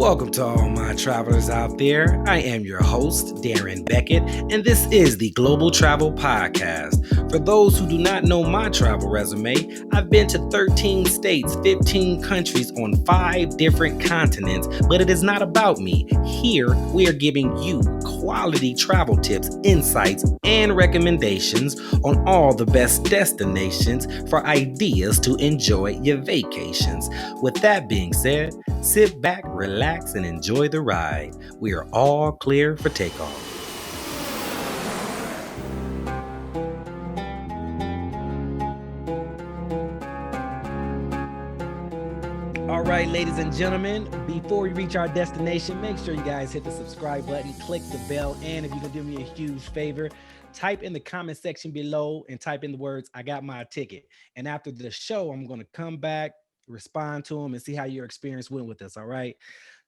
Welcome to all my travelers out there. I am your host, Darren Beckett, and this is the Global Travel Podcast. For those who do not know my travel resume, I've been to 13 states, 15 countries on 5 different continents, but it is not about me. Here, we are giving you quality travel tips, insights, and recommendations on all the best destinations for ideas to enjoy your vacations. With that being said, sit back, relax, and enjoy the ride. We are all clear for takeoff. All right, ladies and gentlemen, before we reach our destination, make sure you guys hit the subscribe button, click the bell, and if you can do me a huge favor, type in the comment section below and type in the words, "I got my ticket." And after the show, I'm going to come back, respond to them, and see how your experience went with us. All right.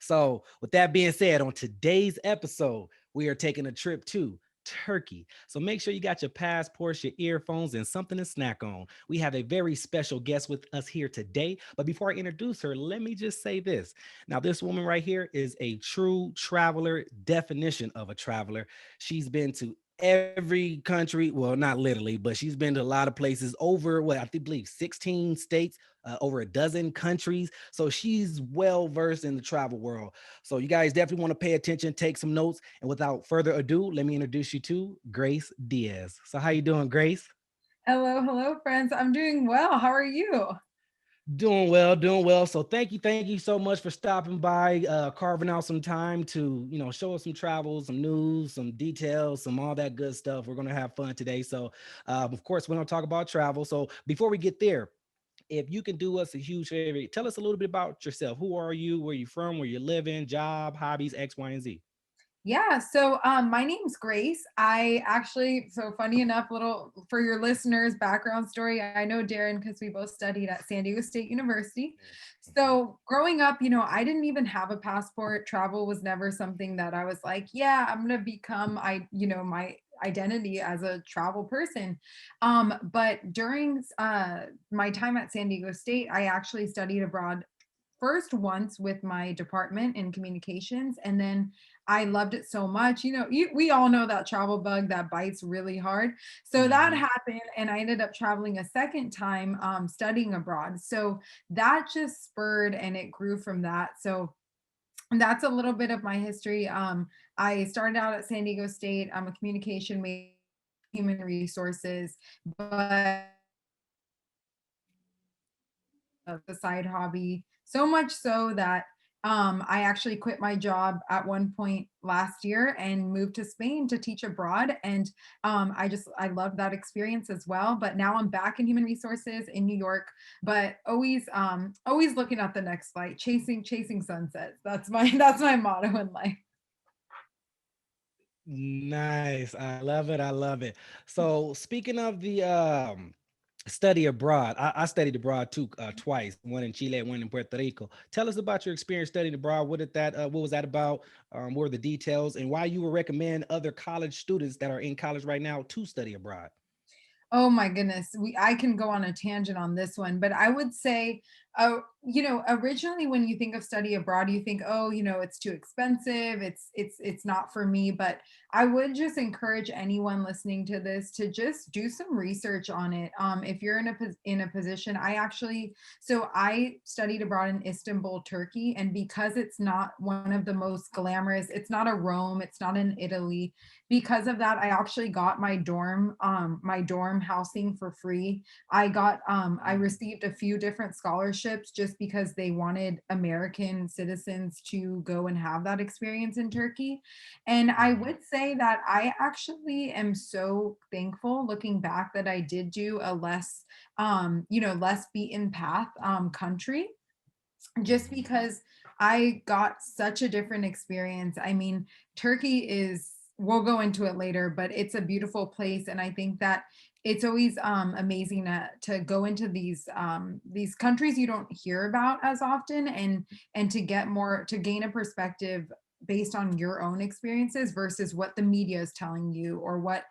So, with that being said, on today's episode, we are taking a trip to Turkey. So make sure you got your passports, your earphones, and something to snack on. We have a very special guest with us here today. But before I introduce her, let me just say this. Now, this woman right here is a true traveler, definition of a traveler. She's been to every country, well, not literally, but she's been to a lot of places over what I think believe 16 states, over a dozen countries. So she's well versed in the travel world. So you guys definitely want to pay attention, take some notes. And without further ado, let me introduce you to Grace Diaz. So how you doing, Grace? Hello, friends. I'm doing well. How are you? Doing well, doing well. So thank you so much for stopping by, carving out some time to, show us some travel, some news, some details, some all that good stuff. We're gonna have fun today. So, of course, we're gonna talk about travel. So before we get there, if you can do us a huge favor, tell us a little bit about yourself. Who are you? Where you from? Where you living? Job, hobbies, X, Y, and Z. Yeah, so my name's Grace. So funny enough, little for your listeners, background story. I know Darren because we both studied at San Diego State University. So growing up, I didn't even have a passport. Travel was never something that I was like, yeah, I'm gonna become my identity as a travel person. But during my time at San Diego State, I actually studied abroad first once with my department in communications, and then I loved it so much. We all know that travel bug that bites really hard. So that Mhm. happened, and I ended up traveling a second time, studying abroad. So that just spurred and it grew from that. So that's a little bit of my history. I started out at San Diego State. I'm a communication major, human resources, but the side hobby, so much so that I actually quit my job at one point last year and moved to Spain to teach abroad. And I love that experience as well. But now I'm back in human resources in New York, but always looking at the next flight, chasing sunsets. That's my motto in life. Nice. I love it. I love it. So speaking of the study abroad, I studied abroad too, twice, one in Chile, one in Puerto Rico. Tell us about your experience studying abroad. What was that about? What were the details, and why you would recommend other college students that are in college right now to study abroad? Oh my goodness. I can go on a tangent on this one, but I would say, originally when you think of study abroad, you think, oh, it's too expensive. It's not for me. But I would just encourage anyone listening to this to just do some research on it. If you're in a position, I studied abroad in Istanbul, Turkey, and because it's not one of the most glamorous, it's not a Rome, it's not in Italy. Because of that, I actually got my dorm housing for free. I received a few different scholarships just because they wanted American citizens to go and have that experience in Turkey. And I Mhm. would say that I actually am so thankful looking back that I did do a less beaten path country, just Mhm. because I got such a different experience. I mean, Turkey is, we'll go into it later, but it's a beautiful place. And I think that it's always amazing to go into these countries you don't hear about as often, and to gain a perspective based on your own experiences versus what the media is telling you, or what's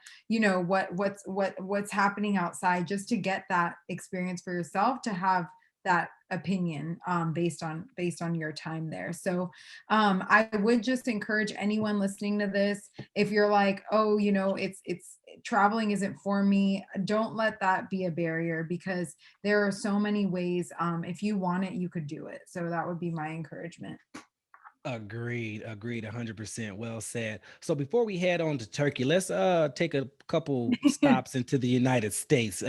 happening outside, just to get that experience for yourself, to have that opinion based on your time there. So I would just encourage anyone listening to this, if you're like, oh, it's traveling isn't for me, don't let that be a barrier, because there are so many ways. If you want it, you could do it. So that would be my encouragement. Agreed 100%. Well said. So before we head on to Turkey, let's take a couple stops into the United States.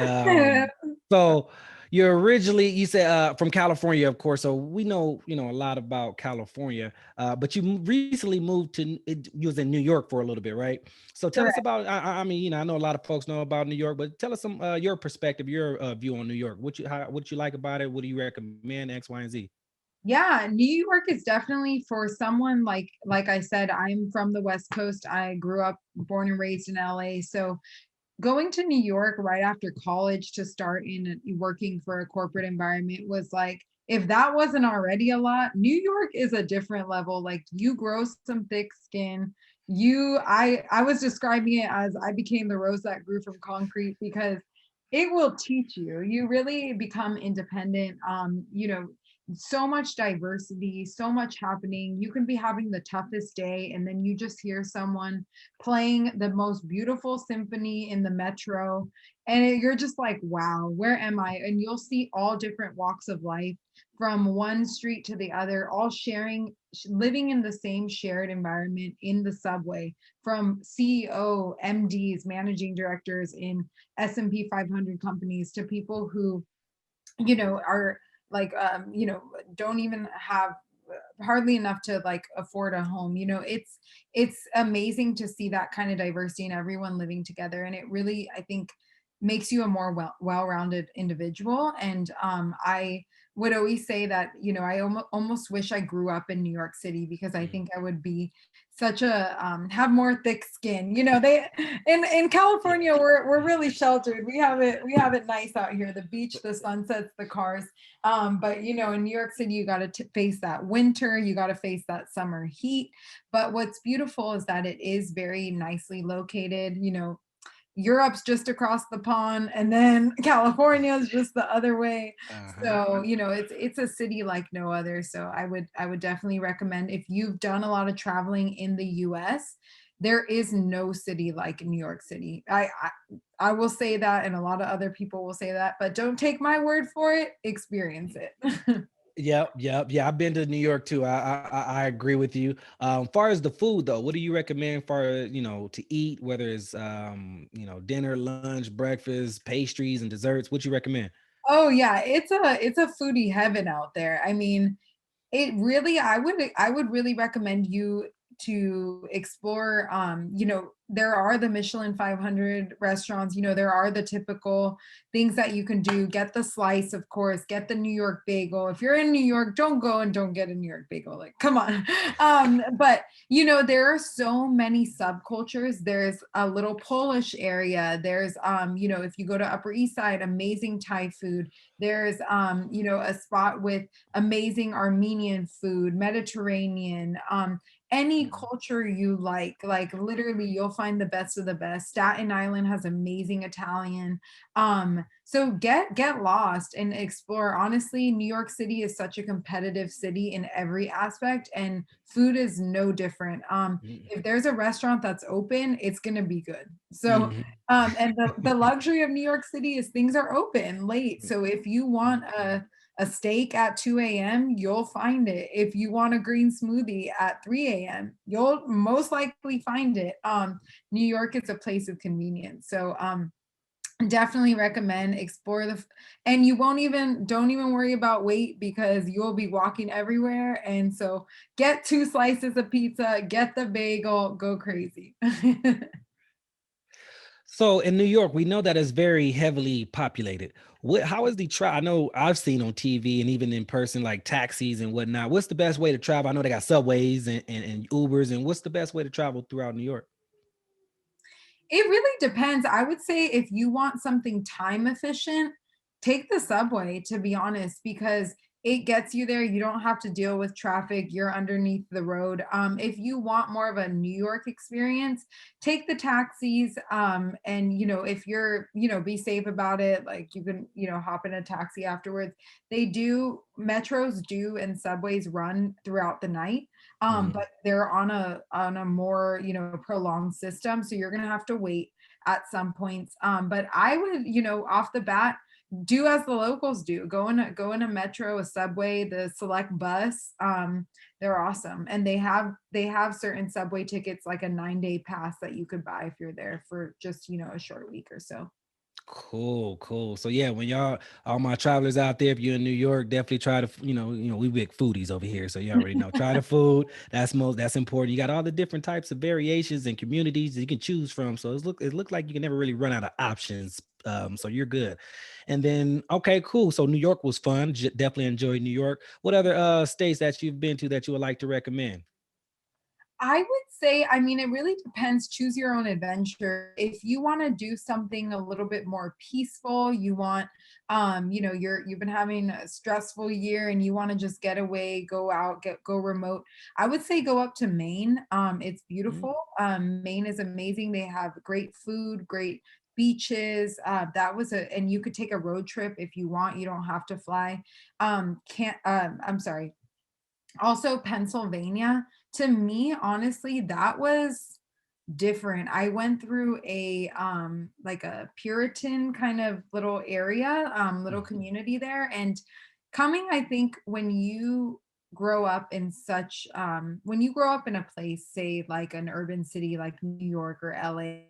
So you're originally, you said, from California, of course. So we know, a lot about California. But you recently moved to, you was in New York for a little bit, right? So tell us Correct. about, I mean, I know a lot of folks know about New York, but tell us some your perspective, your view on New York. What you like about it? What do you recommend? X, Y, and Z. Yeah, New York is definitely for someone like I said, I'm from the West Coast. I grew up born and raised in LA. So going to New York right after college to start working for a corporate environment was like, if that wasn't already a lot, New York is a different level. Like, you grow some thick skin. I was describing it as I became the rose that grew from concrete, because it will teach you. You really become independent. So much diversity, so much happening. You can be having the toughest day, and then you just hear someone playing the most beautiful symphony in the metro, and you're just like, wow, where am I? And you'll see all different walks of life, from one street to the other, all living in the same shared environment in the subway, from CEO, MDs, managing directors in S&P 500 companies, to people who are like, don't even have hardly enough to like afford a home. It's amazing to see that kind of diversity and everyone living together, and it really, I think, makes you a more well-rounded individual. And I would always say that, I almost wish I grew up in New York City, because I think I would be such a have more thick skin. They in California, we're really sheltered. We have it nice out here, the beach, the sunsets, the cars. But in New York City, you got to face that winter, you got to face that summer heat. But what's beautiful is that it is very nicely located. Europe's just across the pond, and then California is just the other way. Uh-huh. So, it's a city like no other. So I would definitely recommend, if you've done a lot of traveling in the US, there is no city like New York City. I will say that, and a lot of other people will say that, but don't take my word for it, experience it. Yep. Yeah, I've been to New York too. I agree with you. Far as the food though, what do you recommend for to eat? Whether it's dinner, lunch, breakfast, pastries, and desserts. What you recommend? Oh yeah, it's a foodie heaven out there. I mean, it really, I would really recommend you to explore. There are the Michelin 500 restaurants. There are the typical things that you can do. Get the slice, of course. Get the New York bagel. If you're in New York, don't go and don't get a New York bagel. Like, come on. But there are so many subcultures. There's a little Polish area. There's if you go to Upper East Side, amazing Thai food. There's a spot with amazing Armenian food, Mediterranean, any culture you like literally you'll find the best of the best. Staten Island has amazing Italian. So get lost and explore. Honestly, New York City is such a competitive city in every aspect, and food is no different. If there's a restaurant that's open, it's gonna be good. So Mhm. and the luxury of New York City is things are open late. So if you want a steak at 2 a.m., you'll find it. If you want a green smoothie at 3 a.m., you'll most likely find it. New York is a place of convenience. So definitely recommend explore and you won't even don't even worry about weight, because you'll be walking everywhere. And so get 2 slices of pizza, get the bagel, go crazy. So in New York, we know that it's very heavily populated. How is the travel? I know I've seen on TV and even in person, like taxis and whatnot. What's the best way to travel? I know they got subways and Ubers. And what's the best way to travel throughout New York? It really depends. I would say if you want something time efficient, take the subway, to be honest, because it gets you there. You don't have to deal with traffic. You're underneath the road. If you want more of a New York experience, take the taxis. And if you're, be safe about it. Like you can, hop in a taxi afterwards. Metros do and subways run throughout the night. Mhm. But they're on a more, prolonged system. So you're gonna have to wait at some points. But I would, off the bat, do as the locals do. Go in a metro, a subway, the select bus. They're awesome. And they have certain subway tickets, like a 9-day pass that you could buy if you're there for just, a short week or so. Cool, cool. So yeah, when y'all, all my travelers out there, if you're in New York, definitely try to, we big foodies over here, so you already know. Try the food. That's important. You got all the different types of variations and communities that you can choose from. So it looks like you can never really run out of options. So you're good. And then okay, cool. So New York was fun. Definitely enjoyed New York. What other states that you've been to that you would like to recommend? I would say, I mean, it really depends. Choose your own adventure. If you want to do something a little bit more peaceful, you want, you've been having a stressful year and you want to just get away, go out, go remote. I would say go up to Maine. It's Mhm. beautiful. Maine is amazing. They have great food, great beaches. And you could take a road trip if you want. You don't have to fly. Can't. I'm sorry, also Pennsylvania. To me, honestly, that was different. I went through a like a Puritan kind of little area, little Mhm. community there. And coming, I think when you grow up in a place, say like an urban city like New York or LA,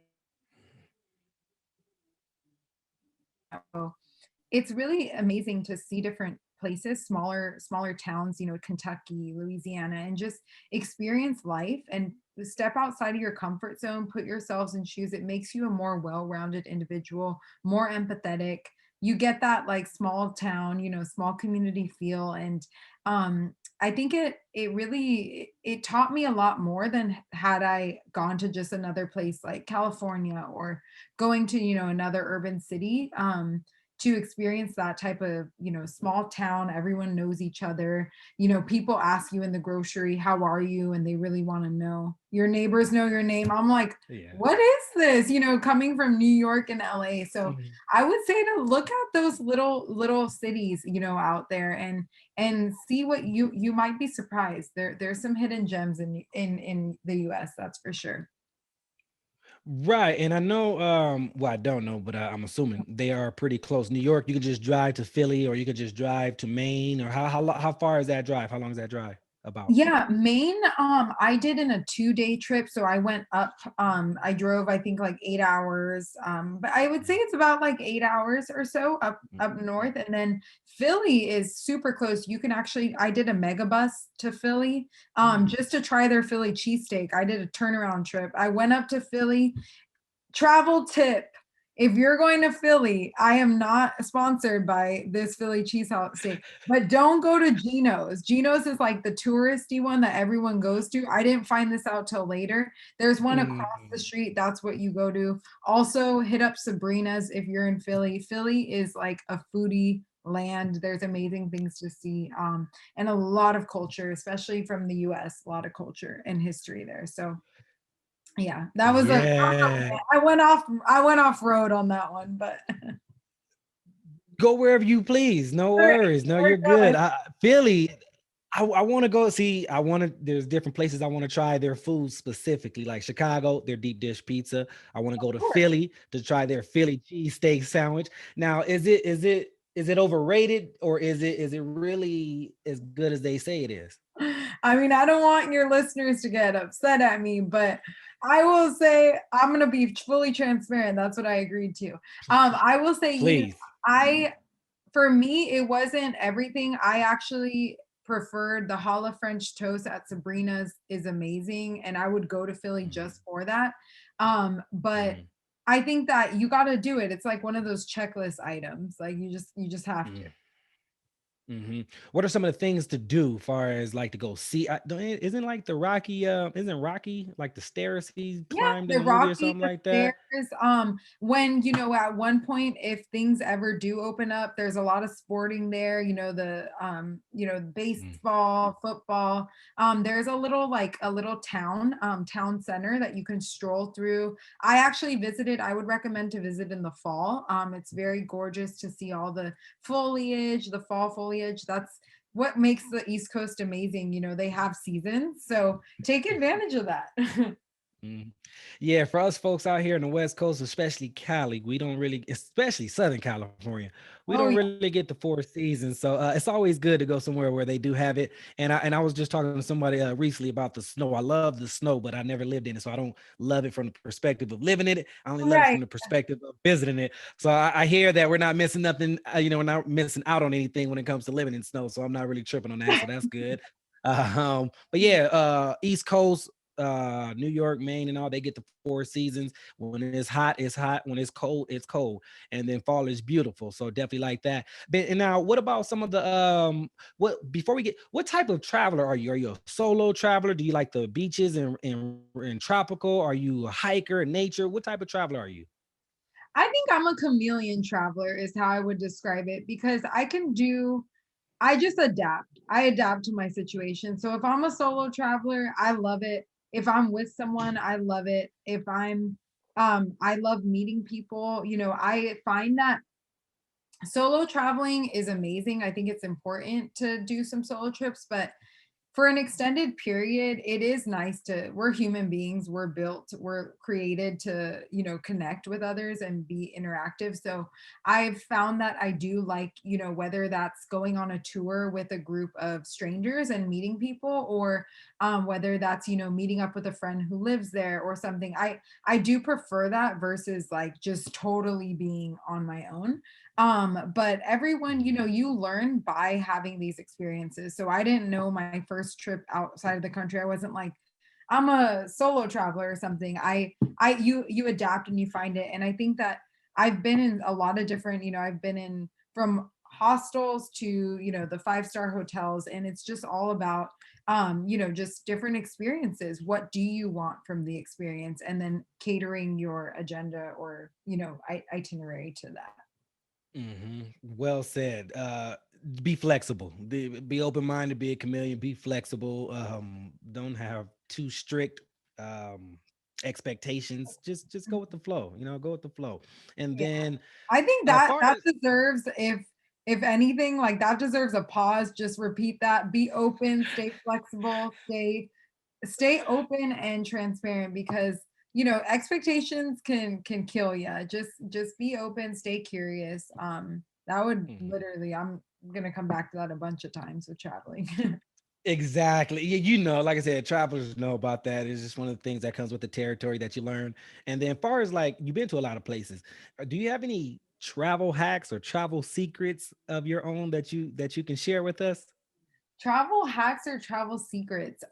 it's really amazing to see different places, smaller towns, Kentucky, Louisiana, and just experience life and step outside of your comfort zone, put yourselves in shoes. It makes you a more well-rounded individual, more empathetic. You get that like small town, small community feel. And I think it taught me a lot more than had I gone to just another place like California or going to, another urban city. To experience that type of, small town, everyone knows each other. People ask you in the grocery, how are you? And they really want to know. Your neighbors know your name. I'm like, Yeah. what is this? Coming from New York and LA. So Mhm. I would say to look at those little cities, out there, and see what you might be surprised. There's some hidden gems in the US, that's for sure. Right, and I know, well, I don't know, but I'm assuming they are pretty close. New York, you could just drive to Philly, or you could just drive to Maine, or how far is that drive? How long is that drive? About. Yeah, Maine, I did in a 2-day trip, so I went up, I drove, I think, like 8 hours, but I would say Mhm, it's about, like, 8 hours or so up mhm, north. And then Philly is super close. I did a mega bus to Philly, mm, just to try their Philly cheesesteak. I did a turnaround trip. I went up to Philly. Travel tip. If you're going to Philly, I am not sponsored by this Philly cheese steak, but don't go to Geno's. Geno's is like the touristy one that everyone goes to. I didn't find this out till later. There's one across the mhm. street. That's what you go to. Also, hit up Sabrina's if you're in Philly. Philly is like a foodie land. There's amazing things to see, and a lot of culture, especially from the US, a lot of culture and history there. So yeah, Yeah. I went off road on that one, but Go wherever you please. No all right, worries. No, we're you're good. going. Philly, I want to go see. There's different places I want to try their food specifically, like Chicago, their deep dish pizza. I want to go to Of course. Philly to try their Philly cheesesteak sandwich. Now, is it overrated, or is it really as good as they say it is? I mean, I don't want your listeners to get upset at me, but I will say I'm gonna be fully transparent. That's what I agreed to. I will say, Please. I for me, it wasn't everything. I actually preferred the challah French toast at Sabrina's is amazing, and I would go to Philly Mhm, just for that. But mhm, I think that you got to do it. It's like one of those checklist items. Like you just have to. mhm. Hmm. What are some of the things to do, far as like to go see? Isn't like the Rocky? Isn't Rocky like the stairs he Yeah, climbed in the the movie or Rocky, something the like that? stairs, when, at one point, if things ever do open up, there's a lot of sporting there, Mm. baseball, football. There's a little town, town center that you can stroll through. I would recommend to visit in the fall. It's very gorgeous to see all the foliage, the fall foliage. That's what makes the East Coast amazing. They have seasons, so take advantage of that. Mhm. Yeah, for us folks out here in the West Coast, especially Cali, we don't really, especially Southern California, we Oh, don't yeah. really get the four seasons. So it's always good to go somewhere where they do have it. And I was just talking to somebody recently about the snow. I love the snow, but I never lived in it, so I don't love it from the perspective of living in it. I only love it Right. from the perspective of visiting it. So I hear that we're not missing nothing. We're not missing out on anything when it comes to living in snow. So I'm not really tripping on that. So that's good. But yeah, East Coast, New York, Maine, and all, they get the four seasons. When it's hot, it's hot. When it's cold. And then fall is beautiful. So definitely like that. But and now what about some of the what before we get what type of traveler are you? Are you a solo traveler? Do you like the beaches and tropical? Are you a hiker, nature? What type of traveler are you? I think I'm a chameleon traveler is how I would describe it because I just adapt. I adapt to my situation. So if I'm a solo traveler, I love it. If I'm with someone, I love it. If I love meeting people. I find that solo traveling is amazing. I think it's important to do some solo trips, but for an extended period, it is nice we're human beings, we're created to, connect with others and be interactive. So I've found that I do like, whether that's going on a tour with a group of strangers and meeting people, or whether that's, meeting up with a friend who lives there or something. I do prefer that versus like just totally being on my own. But everyone, you learn by having these experiences. So I didn't know my first trip outside of the country. I wasn't like, I'm a solo traveler or something. You adapt and you find it. And I think that I've been in a lot of different, I've been in from hostels to, the five-star hotels, and it's just all about just different experiences. What do you want from the experience? And then catering your agenda or, itinerary to that. Well said. Be flexible. Be open minded. Be a chameleon. Be flexible. Don't have too strict um, expectations. Just go with the flow. Go with the flow. And Yeah. then, I think far that as deserves, if anything, like that deserves a pause. Just repeat that. Be open, stay flexible, stay open and transparent because expectations can kill you. Just be open, stay curious. That would Mhm. literally, I'm gonna come back to that a bunch of times with traveling. Exactly. Like I said, travelers know about that. It's just one of the things that comes with the territory that you learn. And then, far as like you've been to a lot of places, do you have any travel hacks or travel secrets of your own that you can share with us? Travel hacks or travel secrets.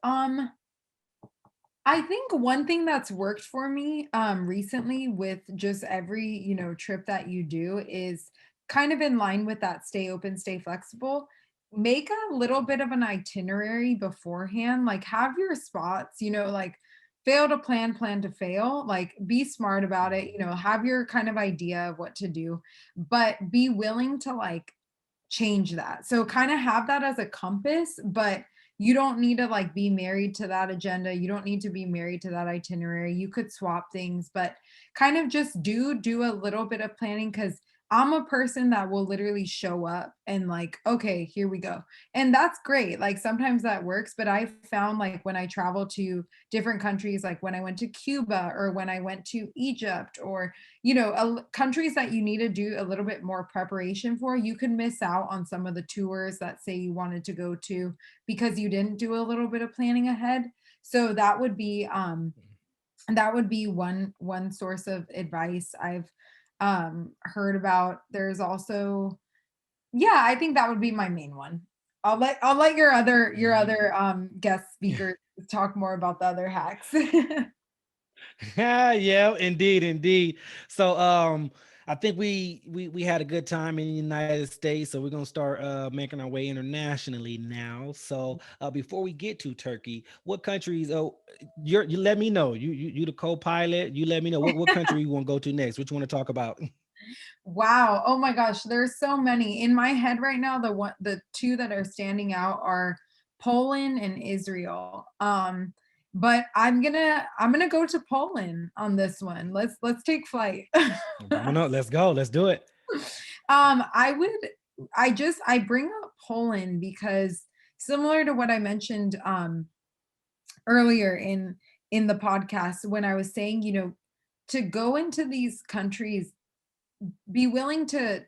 I think one thing that's worked for me recently with just every, trip that you do is kind of in line with that stay open, stay flexible. Make a little bit of an itinerary beforehand, like have your spots, like fail to plan, plan to fail, like be smart about it, Mhm. have your kind of idea of what to do, but be willing to like change that. So kind of have that as a compass, but you don't need to like be married to that agenda. You don't need to be married to that itinerary. You could swap things, but kind of just do a little bit of planning cuz I'm a person that will literally show up and like, okay, here we go. And that's great. Like sometimes that works, but I found like when I travel to different countries, like when I went to Cuba or when I went to Egypt or countries that you need to do a little bit more preparation for, you could miss out on some of the tours that say you wanted to go to because you didn't do a little bit of planning ahead. So that would be one source of advice I've heard about. There's also, yeah, I think that would be my main one. I'll let Mhm. your other guest speakers talk more about the other hacks. Yeah, indeed, indeed. So, I think we had a good time in the United States, so we're gonna start making our way internationally now. So before we get to Turkey, what countries? Oh, you let me know. You the co-pilot. You let me know what country you want to go to next. What you want to talk about? Wow. Oh my gosh, there's so many. In my head right now, the two that are standing out are Poland and Israel. But I'm gonna go to Poland on this one. Let's take flight. Coming up, let's go. Let's do it. I would I bring up Poland because similar to what I mentioned earlier in the podcast when I was saying, to go into these countries, be willing to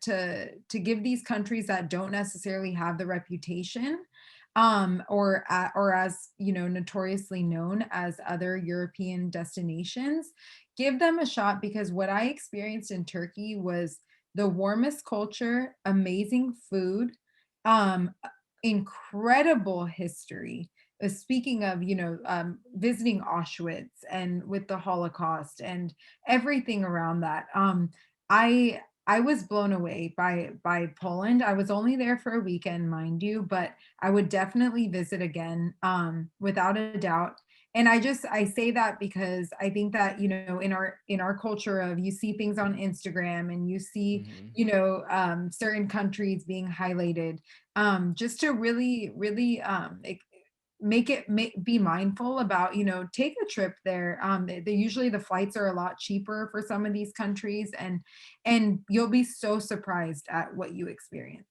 give these countries that don't necessarily have the reputation or as notoriously known as other European destinations, give them a shot, because what I experienced in Turkey was the warmest culture, amazing food, um incredible history. Speaking of, visiting Auschwitz and with the Holocaust and everything around that, I was blown away by Poland. I was only there for a weekend, mind you, but I would definitely visit again, without a doubt. And I say that because I think that, in our culture of, you see things on Instagram and you see, Mhm. certain countries being highlighted, just to really, really, be mindful about, take a trip there. Usually the flights are a lot cheaper for some of these countries, and you'll be so surprised at what you experience.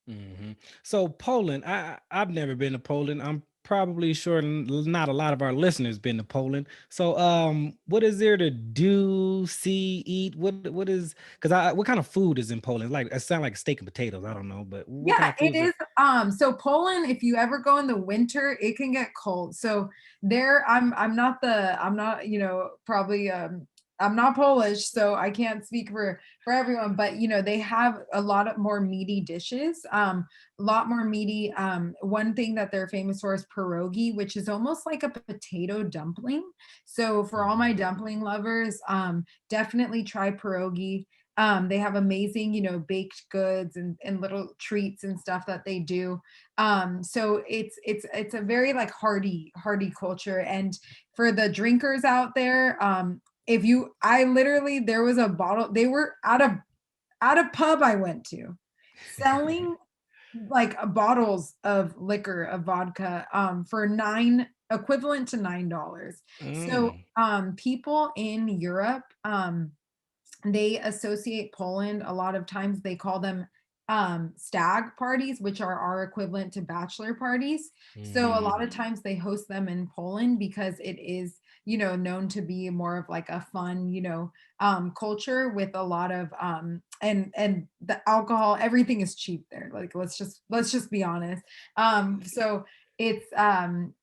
Hmm. So Poland, I've never been to Poland. I'm probably sure not a lot of our listeners been to Poland. So what is there to do, see, eat? What is, because I what kind of food is in Poland? Like it sounds like steak and potatoes. I don't know, but what kind Yeah, of it foods are? is. So Poland, if you ever go in the winter, it can get cold. So there, I'm not, probably, I'm not Polish, so I can't speak for everyone, but they have a lot of more meaty dishes, a lot more meaty. One thing that they're famous for is pierogi, which is almost like a potato dumpling. So for all my Mhm. dumpling lovers, definitely try pierogi. They have amazing, baked goods and little treats and stuff that they do. So it's a very like hearty culture. And for the drinkers out there, if you I literally there was a bottle, they were at a pub I went to selling like bottles of liquor, of vodka, for nine equivalent to $9. So Mm. people in Europe, they associate Poland, a lot of times they call them stag parties, which are our equivalent to bachelor parties. So a lot of times they host them in Poland because it is, known to be more of like a fun, culture with a lot of and the alcohol, everything is cheap there. Like let's just be honest. So it's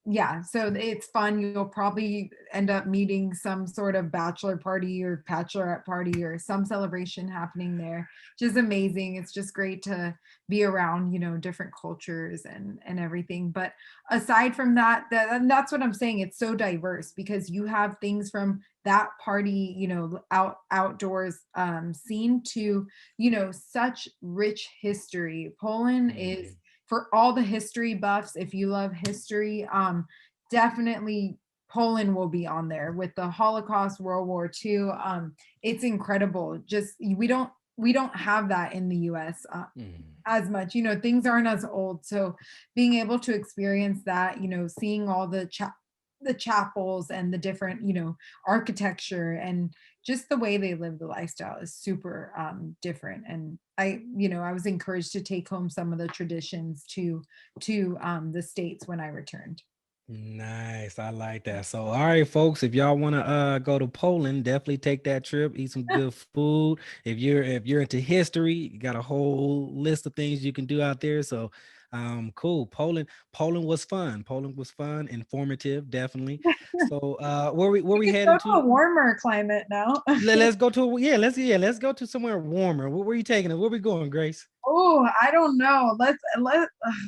yeah, so it's fun. You'll probably end up meeting some sort of bachelor party or bachelorette party or some celebration happening there, which is amazing. It's just great to be around, different cultures and everything. But aside from that, and that's what I'm saying, it's so diverse because you have things from that party, outdoors scene to, such rich history. Poland is, Mhm. for all the history buffs, if you love history, definitely Poland will be on there with the Holocaust, World War II. It's incredible. Just we don't have that in the US Mhm. as much. Things aren't as old. So being able to experience that, seeing all the chapels and the different, architecture and just the way they live the lifestyle is super different. And I was encouraged to take home some of the traditions to the States when I returned. Nice. I like that. So, all right, folks, if y'all want to go to Poland, definitely take that trip, eat some good food. If you're into history, you got a whole list of things you can do out there. So, cool. Poland was fun. Poland was fun, informative, definitely. So, where we We could go heading to a to? warmer climate now. Let's go to, let's go to somewhere warmer. Where are you taking us? Where we going, Grace? Oh, I don't know.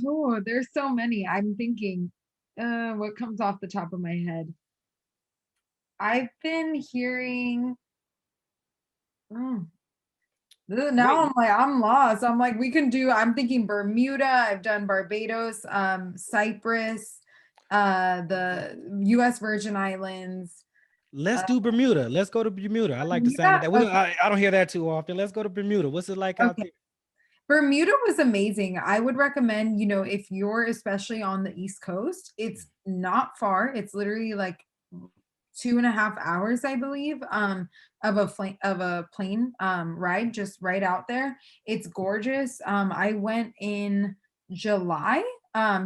Oh, there's so many. I'm thinking, what comes off the top of my head? I've been hearing, mm, Now Wait, I'm like, I'm lost. I'm like, we can do, I'm thinking Bermuda, I've done Barbados, Cyprus, the US Virgin Islands. let's Uh, do Bermuda. Let's go to Bermuda. I like the sound of Bermuda? that. Okay, I don't hear that too often. Let's go to Bermuda. What's it like out okay. there? Bermuda was amazing. I would recommend, if you're especially on the East Coast, it's not far. It's literally like 2.5 hours, I believe, of a plane ride just right out there. It's gorgeous. I went in July,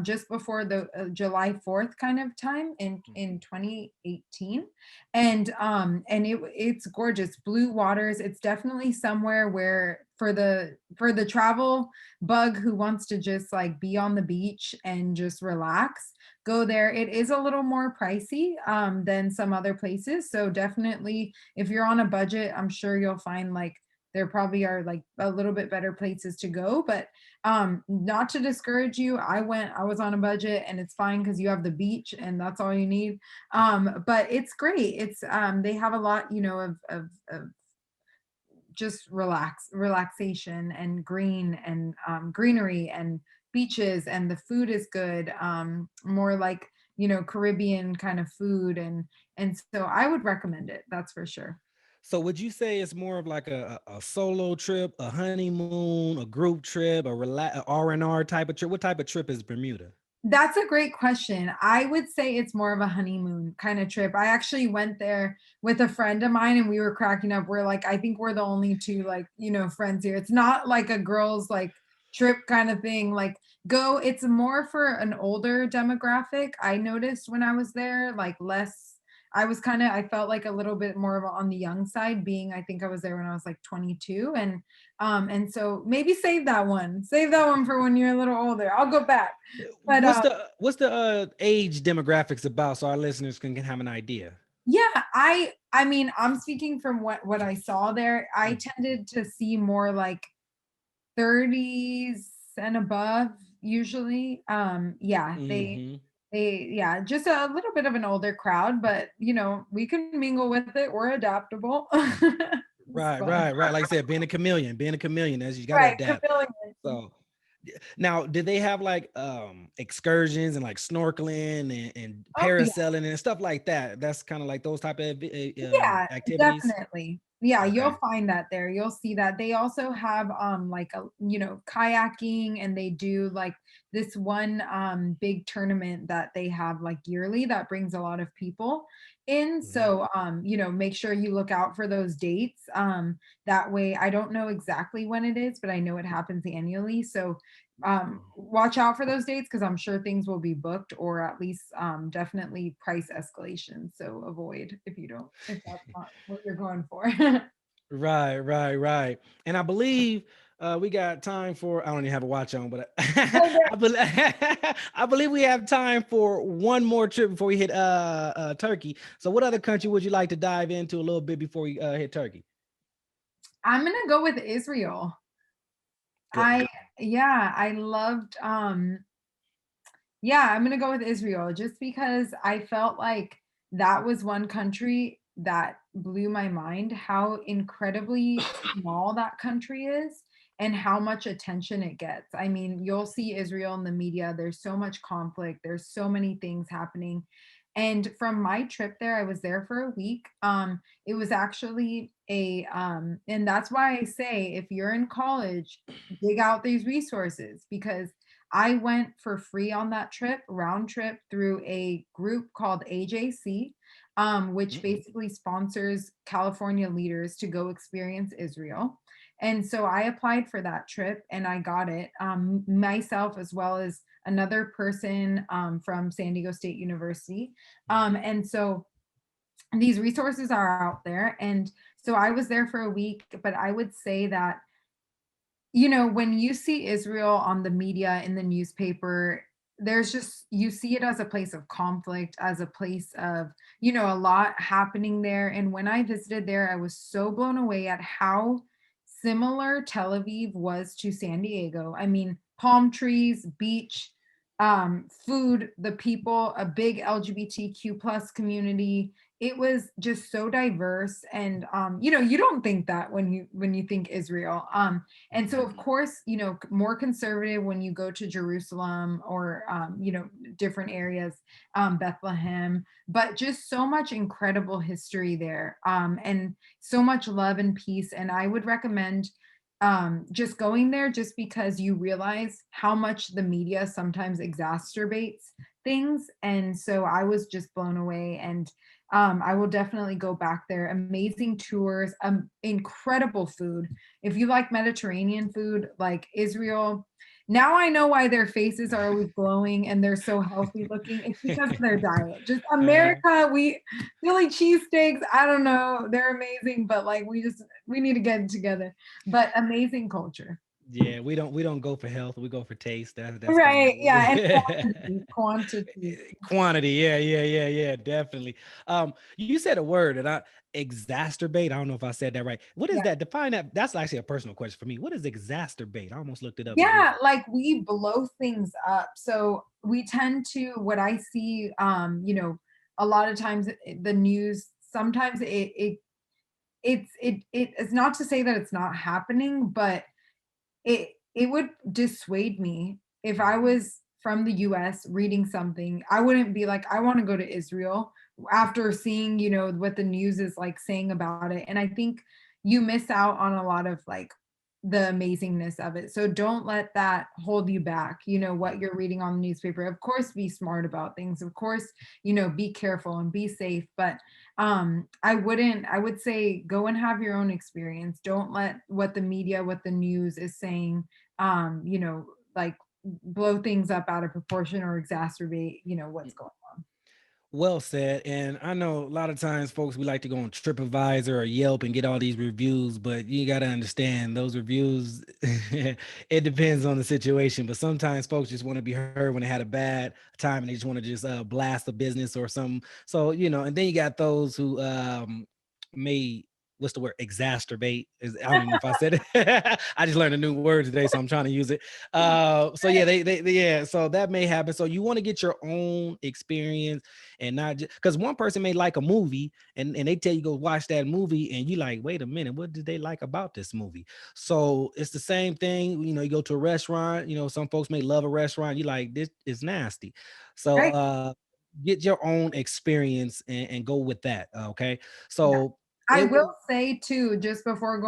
just before the July 4th kind of time in 2018, and it's gorgeous. Blue waters. It's definitely somewhere where for the travel bug who wants to just like be on the beach and just relax, go there. It is a little more pricey than some other places. So definitely, if you're on a budget, I'm sure you'll find like there probably are like a little bit better places to go. But not to discourage you, I was on a budget and it's fine because you have the beach and that's all you need. But it's great. It's they have a lot, of just relaxation and greenery and beaches, and the food is good, more like Caribbean kind of food, and so I would recommend it, that's for sure. So would you say it's more of like a solo trip, a honeymoon, a group trip, a R&R type of trip? What type of trip is Bermuda? That's a great question. I would say it's more of a honeymoon kind of trip. I actually went there with a friend of mine and we were cracking up. We're like, I think we're the only two like, friends here. It's not like a girls like trip kind of thing. Like it's more for an older demographic. I noticed when I was there, like less I felt like a little bit more of on the young side being I think I was there when I was like 22, and so maybe save that one. Save that one for when you're a little older. I'll go back. But What's the age demographics about so our listeners can have an idea? yeah, I mean, I'm speaking from what I saw there. I Mm. tended to see more like 30s and above usually. Yeah, Mhm. yeah, just a little bit of an older crowd, but we can mingle with it. We're adaptable. It's Right, fun. right, right. Like I said, being a chameleon, as you got to Right, adapt. chameleon. So now, did they have like excursions and like snorkeling and Oh yeah. parasailing and stuff like that? That's kind of like those type of Yeah, activities. definitely. Yeah, Okay. you'll find that there. You'll see that. They also have like kayaking, and they do like this one big tournament that they have like yearly that brings a lot of people in. Mhm. So make sure you look out for those dates. That way I don't know exactly when it is, but I know it happens annually. So watch out for those dates because I'm sure things will be booked, or at least definitely price escalation. So avoid if that's not what you're going for. Right, right, right. And I believe we got time for. I don't even have a watch on, but I believe I believe we have time for one more trip before we hit Turkey. So, what other country would you like to dive into a little bit before we hit Turkey? I'm gonna go with Israel. Good. I Yeah, I loved yeah, I'm gonna go with Israel just because I felt like that was one country that blew my mind, how incredibly small that country is and how much attention it gets. I mean, you'll see Israel in the media, there's so much conflict, there's so many things happening. And from my trip there, I was there for a week. It was actually and that's why I say if you're in college, dig out these resources because I went for free on that trip, round trip through a group called AJC, which Mm-mm. basically sponsors California leaders to go experience Israel. And so I applied for that trip and I got it, myself as well as another person from San Diego State University. And so these resources are out there. And so I was there for a week, but I would say that when you see Israel on the media in the newspaper, there's just you see it as a place of conflict, as a place of, a lot happening there. And when I visited there, I was so blown away at how similar Tel Aviv was to San Diego. I mean, palm trees, beach, food, the people, a big LGBTQ plus community. It was just so diverse, and you don't think that when you think Israel. And so of course, more conservative when you go to Jerusalem or different areas, Bethlehem, but just so much incredible history there, and so much love and peace. And I would recommend just going there, just because you realize how much the media sometimes exacerbates things. And so I was just blown away, and I will definitely go back there. Amazing tours, incredible food. If you like Mediterranean food, like Israel, now I know why their faces are always glowing and they're so healthy looking. It's because of their diet. Just America, we Philly cheesesteaks, I don't know, they're amazing, but like we need to get it together. But amazing culture. Yeah, we don't go for health, we go for taste. That's kind of Right. Yeah. And what quantity. Quantity. quantity. Yeah, yeah, definitely. You said a word and I exacerbate. I don't know if I said that right. What is Yeah. that? Define that. That's actually a personal question for me. What is exacerbate? I almost looked it up as Yeah, well. like we blow things up. So we tend to, what I see, a lot of times the news, sometimes it's not to say that it's not happening, but it would dissuade me if I was from the US reading something. I wouldn't be like, I want to go to Israel after seeing, what the news is like saying about it. And I think you miss out on a lot of like the amazingness of it. So don't let that hold you back, what you're reading on the newspaper. Of course, be smart about things. Of course, be careful and be safe. But I would say go and have your own experience. Don't let what the media, what the news is saying, like blow things up out of proportion or exacerbate, what's going on. Well said. And I know a lot of times folks we like to go on TripAdvisor or Yelp and get all these reviews, but you got to understand those reviews, it depends on the situation. But sometimes folks just want to be heard when they had a bad time and they just want to just blast a business or something. So, and then you got those who may what's the word exacerbate is I don't even know if I said it. I just learned a new word today, so I'm trying to use it. So yeah, yeah, so that may happen. So you want to get your own experience and not just because one person may like a movie and they tell you go watch that movie and you like, wait a minute, what did they like about this movie? So it's the same thing. You go to a restaurant, some folks may love a restaurant, you like this is nasty. So Right. get your own experience and go with that. Okay. Yeah. So I it will was say too, just before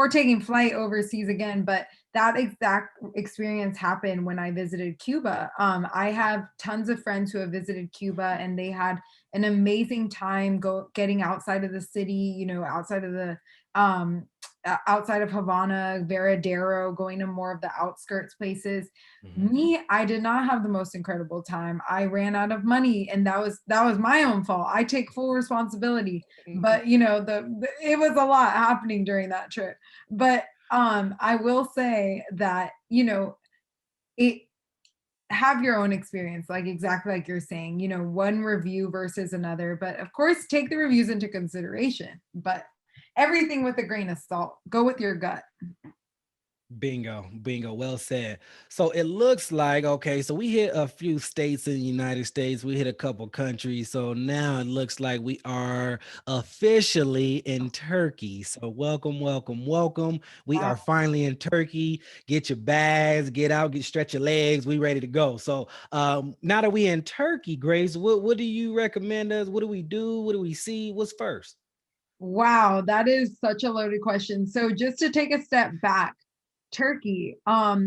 taking flight overseas again, but that exact experience happened when I visited Cuba. I have tons of friends who have visited Cuba, and they had an amazing time getting outside of the city, outside of the um outside of Havana, Veradero, going to more of the outskirts places. mhm. Me, I did not have the most incredible time. I ran out of money, and that was my own fault. I take full responsibility. But it was a lot happening during that trip. But I will say that it have your own experience, like exactly like you're saying, one review versus another. But of course, take the reviews into consideration, but everything with a grain of salt. Go with your gut. Bingo, bingo. Well said. So it looks like, okay, so we hit a few states in the United States, we hit a couple countries. So now it looks like we are officially in Turkey. So welcome, welcome, welcome. We are finally in Turkey. Get your bags, get out, stretch your legs. We ready to go. So now that we in Turkey, Grace, what do you recommend us? What do we do? What do we see? What's first? Wow, that is such a loaded question. So just to take a step back, Turkey.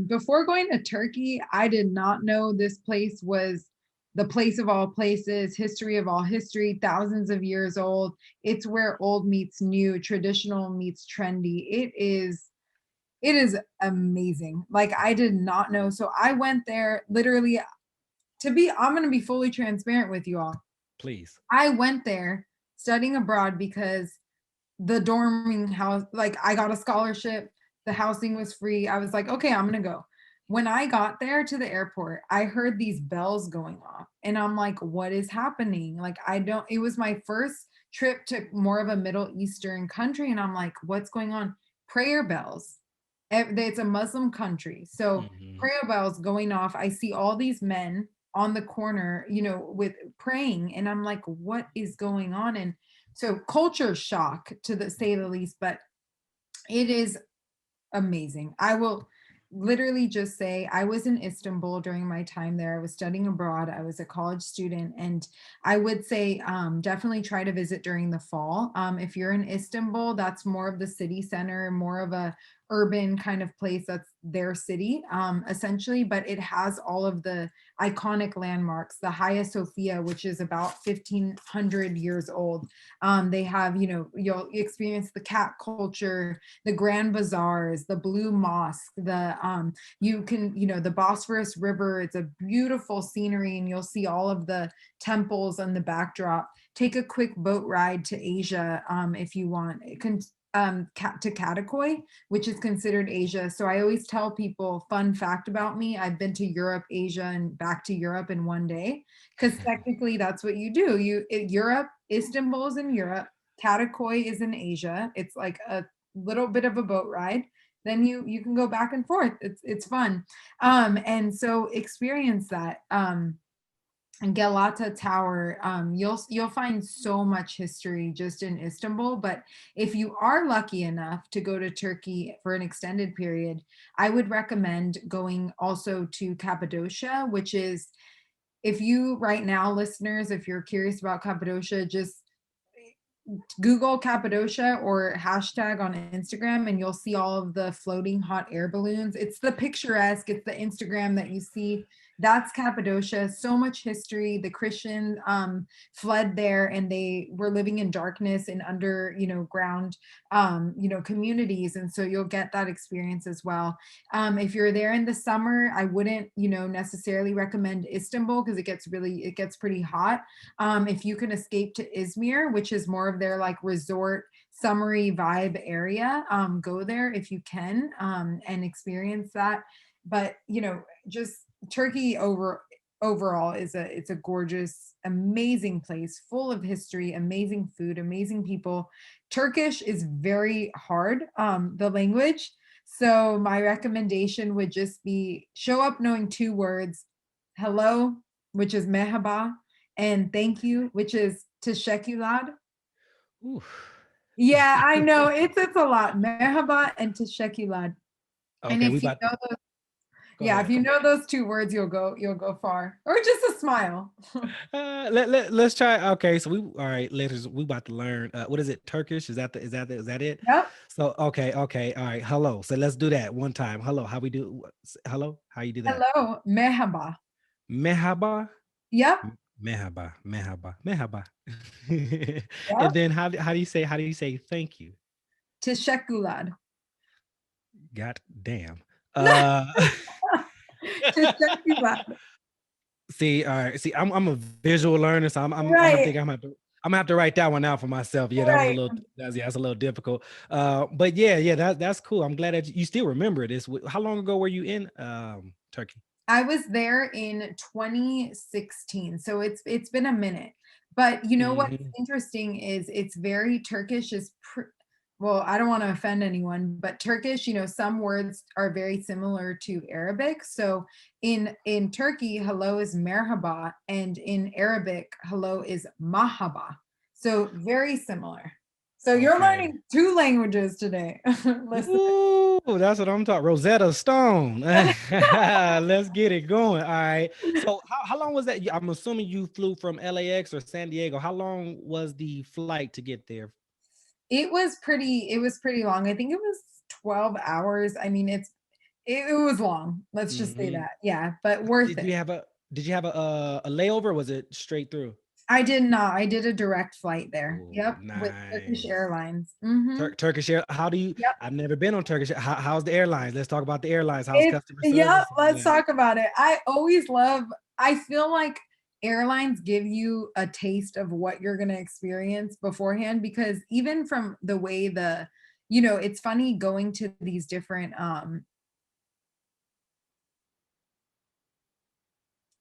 Before going to Turkey, I did not know this place was the place of all places, history of all history, thousands of years old. It's where old meets new, traditional meets trendy. It is amazing. Like I did not know. So I went there literally I'm going to be fully transparent with you all. Please. I went there studying abroad because the dorming house, like I got a scholarship, the housing was free. I was like, okay, I'm gonna go. When I got there to the airport, I heard these bells going off, and I'm like, what is happening? Like, it was my first trip to more of a Middle Eastern country, and I'm like, what's going on? Prayer bells. It's a Muslim country. So Hmm. prayer bells going off. I see all these men on the corner, with praying, and I'm like, what is going on? And so culture shock to the say the least, but it is amazing. I will literally just say I was in Istanbul during my time there. I was studying abroad. I was a college student, and I would say definitely try to visit during the fall. If you're in Istanbul, that's more of the city center, more of a urban kind of place. That's their city, essentially, but it has all of the iconic landmarks. The Hagia Sophia, which is about 1500 years old. They have, you'll experience the cat culture, the grand bazaars, the blue mosque, you can, the Bosphorus River. It's a beautiful scenery, and you'll see all of the temples on the backdrop. Take a quick boat ride to Asia, if you want. It can to Katakoi, which is considered Asia. So I always tell people, fun fact about me, I've been to Europe, Asia, and back to Europe in one day, because technically that's what you do. Europe, Istanbul is in Europe, Katakoi is in Asia. It's like a little bit of a boat ride. Then you can go back and forth. It's fun. And so experience that. And Galata Tower, you'll find so much history just in Istanbul. But if you are lucky enough to go to Turkey for an extended period, I would recommend going also to Cappadocia, which is, if you right now, listeners, if you're curious about Cappadocia, just Google Cappadocia or hashtag on Instagram, and you'll see all of the floating hot air balloons. It's the picturesque, it's the Instagram that you see. That's Cappadocia. So much history. The Christians fled there, and they were living in darkness and under, ground, communities. And so you'll get that experience as well. If you're there in the summer, I wouldn't, necessarily recommend Istanbul, because it gets pretty hot. If you can escape to Izmir, which is more of their like resort summery vibe area, go there if you can, and experience that. But just Turkey overall it's a gorgeous, amazing place, full of history, amazing food, amazing people. Turkish is very hard, the language. So my recommendation would just be show up knowing two words: hello, which is merhaba, and thank you, which is teşekkürler. Oof. Yeah, I know it's a lot. Merhaba and teşekkürler. And Okay, we if you about know those, go yeah, if ahead. you know those two words, you'll go far. Or just a smile. Let's try. Okay, so we all right, letters. We about to learn. What is it? Turkish? Is that it? Yep. So okay, all right. Hello. So let's do that one time. Hello. How we do? Hello. How you do that? Hello, merhaba. Mehaba. Yep. Mehaba. And Yep. then how do you say thank you? Teşekkürler. God damn. Uh Teşekkürler. See, all right. See, I'm a visual learner, so I'm gonna Right, think I'm gonna have to write that one out for myself. Yeah, that was a right. little that's a little difficult. But yeah, that's cool. I'm glad that you still remember this. How long ago were you in Turkey? I was there in 2016, so it's been a minute. But you know what's Hmm. interesting is it's very Turkish well, I don't want to offend anyone, but Turkish, some words are very similar to Arabic. So in Turkey, hello is merhaba, and in Arabic, hello is mahaba. So very similar. So you're Okay. learning two languages today. Listen. Ooh, that's what I'm talking. Rosetta Stone. Let's get it going. All right. So how long was that? I'm assuming you flew from LAX or San Diego. How long was the flight to get there? It was pretty long. I think it was 12 hours. I mean, it was long. Let's just say Hmm. that. Yeah, but worth Did it. you have a layover? Or was it straight through? I did not. I did a direct flight there. Oh, Yep, with Turkish nice. Airlines. Mhm. Turkish Air. How do you? Yep. I've never been on Turkish. How's the airlines? Let's talk about the airlines. How's It's customer Yep, service? All let's that? talk about it. I feel like airlines give you a taste of what you're going to experience beforehand, because even from the way it's funny going to these different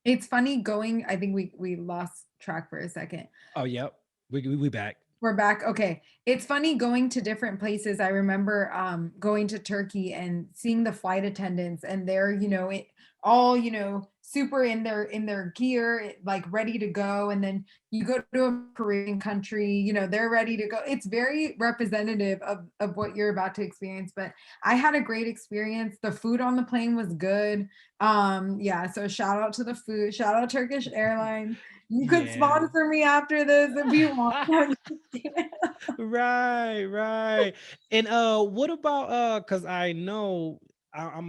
it's funny going, I think we lost track for a second. Oh, yep. We back. We're back. Okay. It's funny going to different places. I remember going to Turkey and seeing the flight attendants, and they're, all, super in their gear, like ready to go. And then you go to a Korean country, they're ready to go. It's very representative of what you're about to experience. But I had a great experience. The food on the plane was good. Yeah, so shout out to the food. Shout out Turkish Airlines. You could Yeah. sponsor me after this if you want. Right, right. And what about cuz I know I'm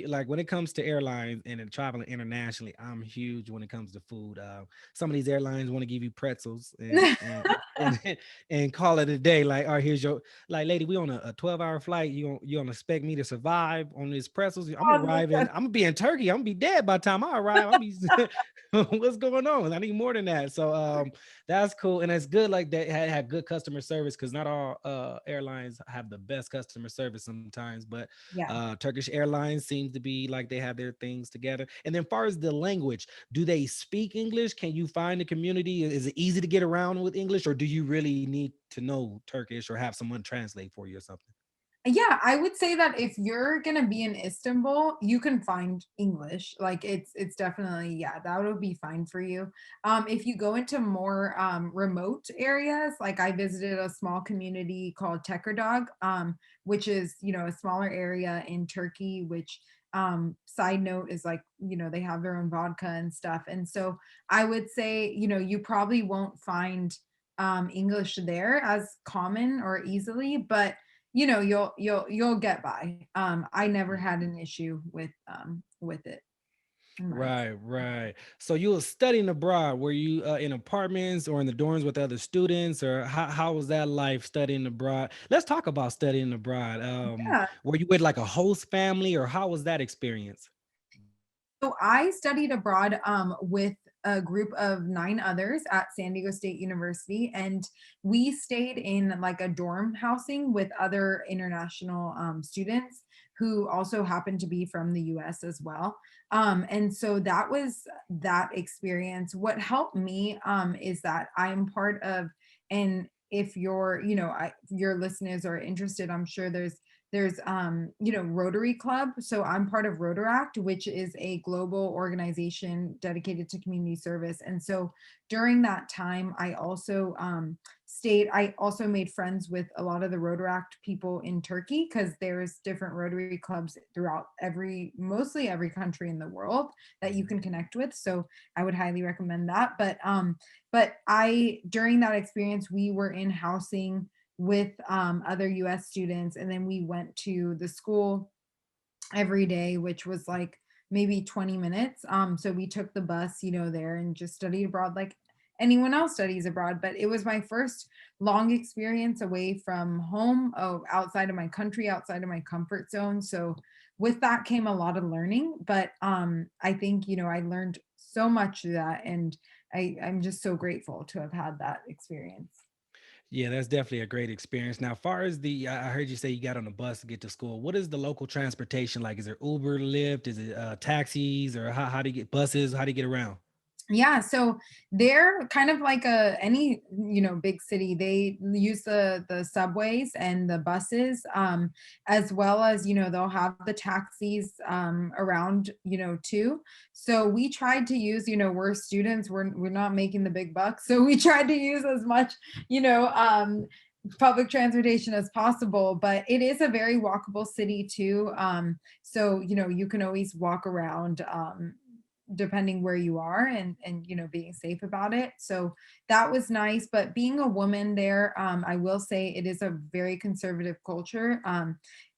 like when it comes to airlines and traveling internationally, I'm huge when it comes to food. Some of these airlines want to give you pretzels and and call it a day. Like, all right, here's your like lady, we on a 12-hour flight. You don't expect me to survive on these pretzels? I'm On the arriving, I'm gonna be in Turkey. I'm gonna be dead by the time I arrive. I'll be what's going on? I need more than that. So that's cool, and it's good. Like they had good customer service because not all airlines have the best customer service sometimes. But Yeah. Turkish Airlines seems to be like they have their things together. And then, far as the language, do they speak English? Can you find a community? Is it easy to get around with English, or do you really need to know Turkish or have someone translate for you or something? Yeah, I would say that if you're gonna be in Istanbul, you can find English. Like it's definitely, yeah, that would be fine for you. If you go into more remote areas, like I visited a small community called Tekirdağ, which is, a smaller area in Turkey, which side note is like, they have their own vodka and stuff. And so I would say, you probably won't find English there as common or easily, but you'll get by. I never had an issue with it in my Right, right. So you were studying abroad. Were you in apartments or in the dorms with other students, or how was that life studying abroad? Let's talk about studying abroad. yeah. Were you with like a host family, or how was that experience? So I studied abroad with a group of 9 others at San Diego State University, and we stayed in like a dorm housing with other international students who also happened to be from the US as well. And so that was that experience. What helped me is that I'm part of, and if your listeners are interested, I'm sure there's Rotary Club. So I'm part of Rotaract, which is a global organization dedicated to community service. And so during that time I also I also made friends with a lot of the Rotaract people in Turkey, because there's different Rotary clubs throughout mostly every country in the world that you can connect with. So I would highly recommend that. But I during that experience we were in housing with other US students. And then we went to the school every day, which was like maybe 20 minutes. So we took the bus, there and just studied abroad like anyone else studies abroad. But it was my first long experience away from home, outside of my country, outside of my comfort zone. So with that came a lot of learning. But I think, I learned so much through that. And I'm just so grateful to have had that experience. Yeah, that's definitely a great experience. Now, far as I heard you say you got on a bus to get to school. What is the local transportation like? Is there Uber, Lyft? Is it taxis, or how do you get buses? How do you get around? Yeah, so they're kind of like any, big city. They use the subways and the buses, as well as, they'll have the taxis around, too. So we tried to use, we're students, we're not making the big bucks. So we tried to use as much, you know, public transportation as possible. But it is a very walkable city too. So, you can always walk around. Depending where you are, and being safe about it. So that was nice. But being a woman there, I will say it is a very conservative culture.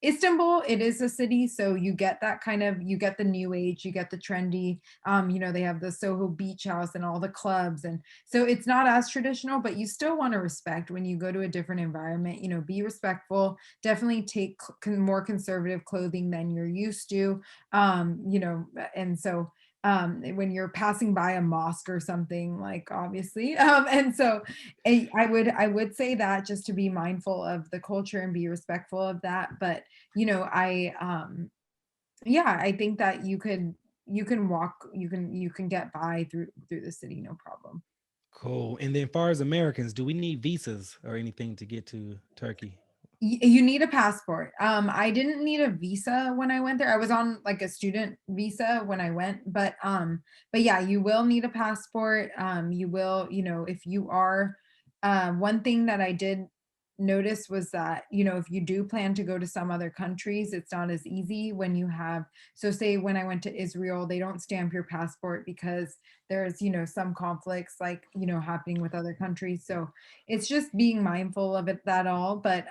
Istanbul, it is a city, so you get the new age, you get the trendy, they have the Soho beach house and all the clubs. And so it's not as traditional, but you still want to respect when you go to a different environment. Be respectful, definitely take more conservative clothing than you're used to. And so when you're passing by a mosque or something, like, obviously. And so I would say that, just to be mindful of the culture and be respectful of that. But I yeah, I think that you can walk, you can get by through the city, no problem. Cool. And then, far as Americans, do we need visas or anything to get to Turkey? You need a passport. I didn't need a visa when I went there. I was on like a student visa when I went, but yeah, you will need a passport. You will, if you are, one thing that I did notice was that, if you do plan to go to some other countries, it's not as easy when you have, so say when I went to Israel, they don't stamp your passport because there's, some conflicts like, happening with other countries. So it's just being mindful of it, that all. But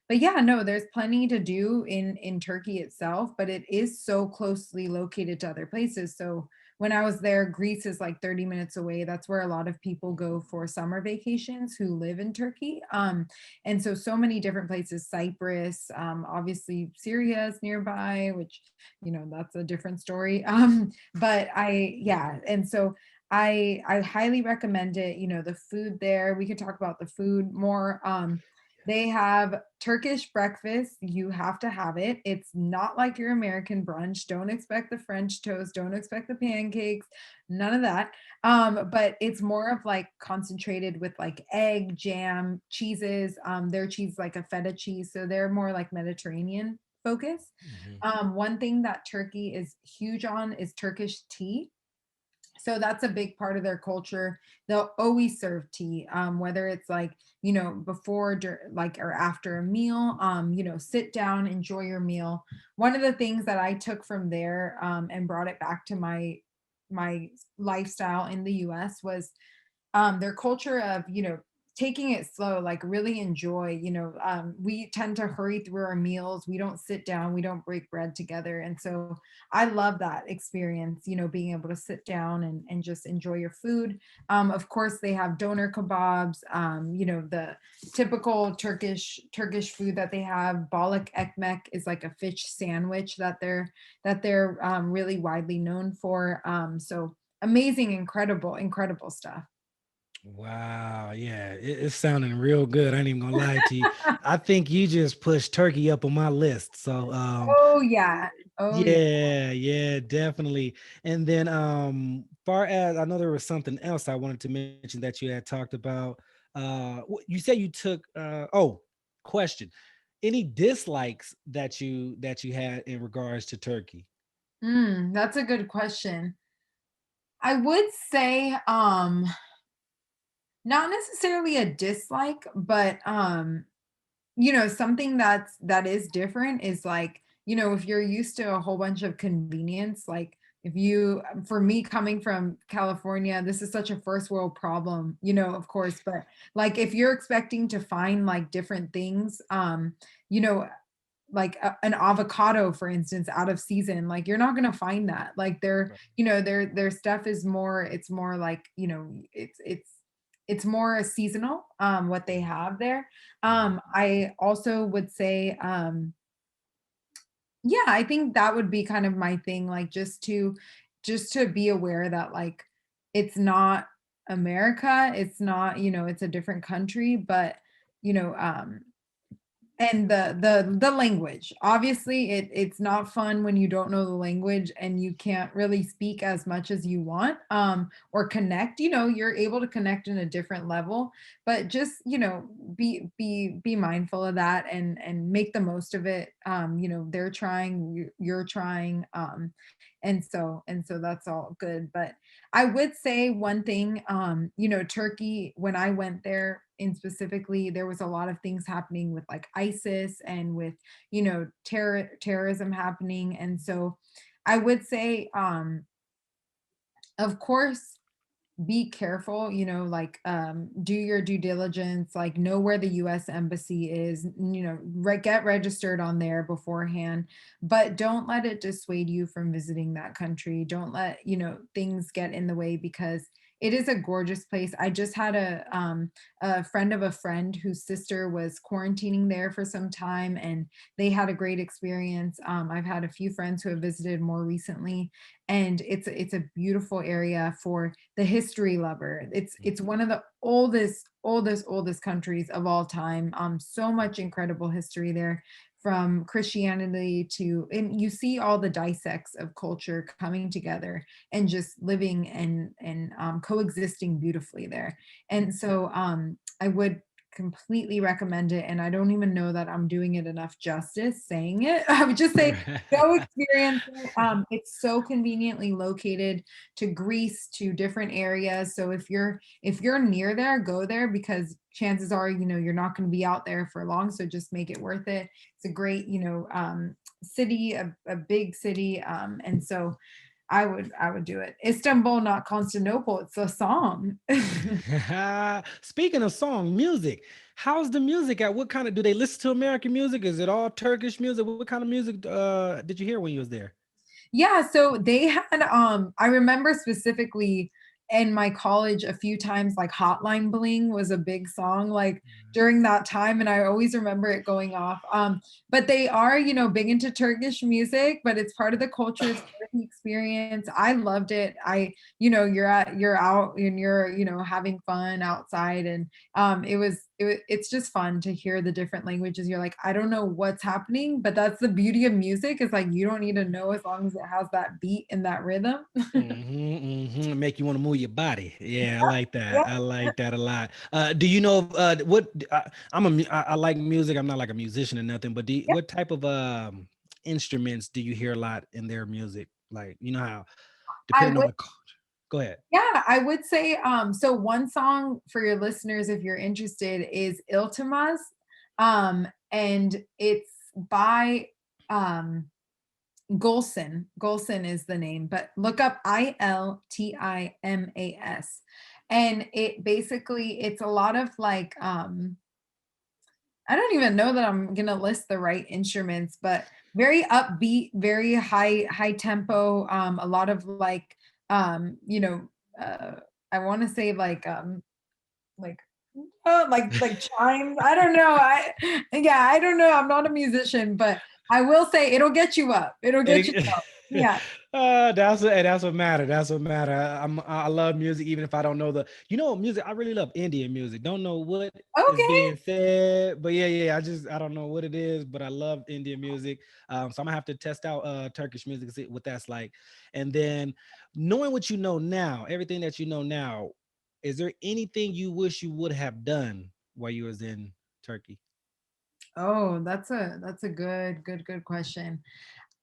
yeah, no, there's plenty to do in Turkey itself, but it is so closely located to other places. So when I was there, Greece is like 30 minutes away. That's where a lot of people go for summer vacations who live in Turkey. And so many different places, Cyprus, obviously Syria is nearby, which, that's a different story. But yeah, and so I highly recommend it. The food there, we could talk about the food more. They have Turkish breakfast. You have to have it. It's not like your American brunch. Don't expect the French toast. Don't expect the pancakes. None of that. But it's more of like concentrated with like egg, jam, cheeses. Their cheese like a feta cheese, so they're more like Mediterranean focus. Hmm. One thing that Turkey is huge on is Turkish tea, so that's a big part of their culture. They'll always serve tea, whether it's like, before, like, or after a meal. Sit down, enjoy your meal. One of the things that I took from there, and brought it back to my lifestyle in the US was, their culture of, taking it slow, like really enjoy, we tend to hurry through our meals. We don't sit down, we don't break bread together. And so I love that experience, being able to sit down and just enjoy your food. Of course, they have doner kebabs, the typical Turkish food that they have. Balık ekmek is like a fish sandwich that they're really widely known for. So amazing, incredible stuff. Wow. Yeah. It's sounding real good. I ain't even gonna lie to you. I think you just pushed Turkey up on my list. So Oh yeah. Oh yeah. yeah, yeah, definitely. And then far as I know there was something else I wanted to mention that you had talked about. You said you took question. Any dislikes that you had in regards to Turkey? That's a good question. I would say, not necessarily a dislike, but something that is different is like, if you're used to a whole bunch of convenience, like if you for me coming from California, this is such a first world problem, of course, but like if you're expecting to find like different things, you know, like an avocado, for instance, out of season, like you're not going to find that. Like Right. their stuff is more, it's more like, it's more seasonal, what they have there. Mhm. I also would say, yeah, I think that would be kind of my thing, like just to be aware that like it's not America, it's not, it's a different country, but you know, and the language. Obviously, it's not fun when you don't know the language and you can't really speak as much as you want, or connect. You're able to connect in a different level, but just, be mindful of that and make the most of it. They're trying, you're trying, and so that's all good. But I would say one thing, Turkey, when I went there in specifically, there was a lot of things happening with like ISIS and with, terrorism happening. And so I would say, of course, be careful, like, do your due diligence, like know where the US embassy is, get registered on there beforehand, but don't let it dissuade you from visiting that country. Don't let, things get in the way, because it is a gorgeous place. I just had a friend of a friend whose sister was quarantining there for some time, and they had a great experience. I've had a few friends who have visited more recently, and it's a beautiful area for the history lover. It's one of the oldest countries of all time. So much incredible history there. from Christianity to, and you see all the dissects of culture coming together and just living and coexisting beautifully there. And so I would completely recommend it. And I don't even know that I'm doing it enough justice saying it. I would just say go experience it. It's so conveniently located to Greece, to different areas. So if you're near there, go there, because chances are, you're not going to be out there for long. So just make it worth it. It's a great, city, a big city. And so I would do it. Istanbul, not Constantinople. It's a song. Speaking of song music, how's the music at? What kind of, do they listen to American music? Is it all Turkish music? What kind of music did you hear when you was there? Yeah, so they had I remember specifically in my college a few times, like Hotline Bling was a big song like during that time, and I always remember it going off. But they are, big into Turkish music, but it's part of the culture, it's part of the experience. I loved it. You're out and you're, having fun outside, and it's just fun to hear the different languages. You're like, I don't know what's happening, but that's the beauty of music, is like you don't need to know as long as it has that beat and that rhythm. Make you want to move your body. Yeah, I like that. Yeah. I like that a lot. Do you know what? I like music. I'm not like a musician or nothing, but what type of instruments do you hear a lot in their music? Like, you know how I depending on would the go ahead. Yeah, I would say, so one song for your listeners, if you're interested, is Iltimaz. And it's by Golson. Golson is the name, but look up Iltimas. And it basically, it's a lot of like I don't even know that I'm gonna list the right instruments, but very upbeat, very high tempo, a lot of like uh I want to say like like chimes. I don't know. I don't know. I'm not a musician, but I will say it'll get you up. It'll get you up. Yeah. That's what matter. That's what matter. I love music, even if I don't know music. I really love Indian music. Don't know what is Okay. being said, but yeah. I don't know what it is, but I love Indian music. So I'm gonna have to test out Turkish music, see what that's like. And then knowing what you know now, everything that you know now, is there anything you wish you would have done while you was in Turkey? Oh, that's a good question.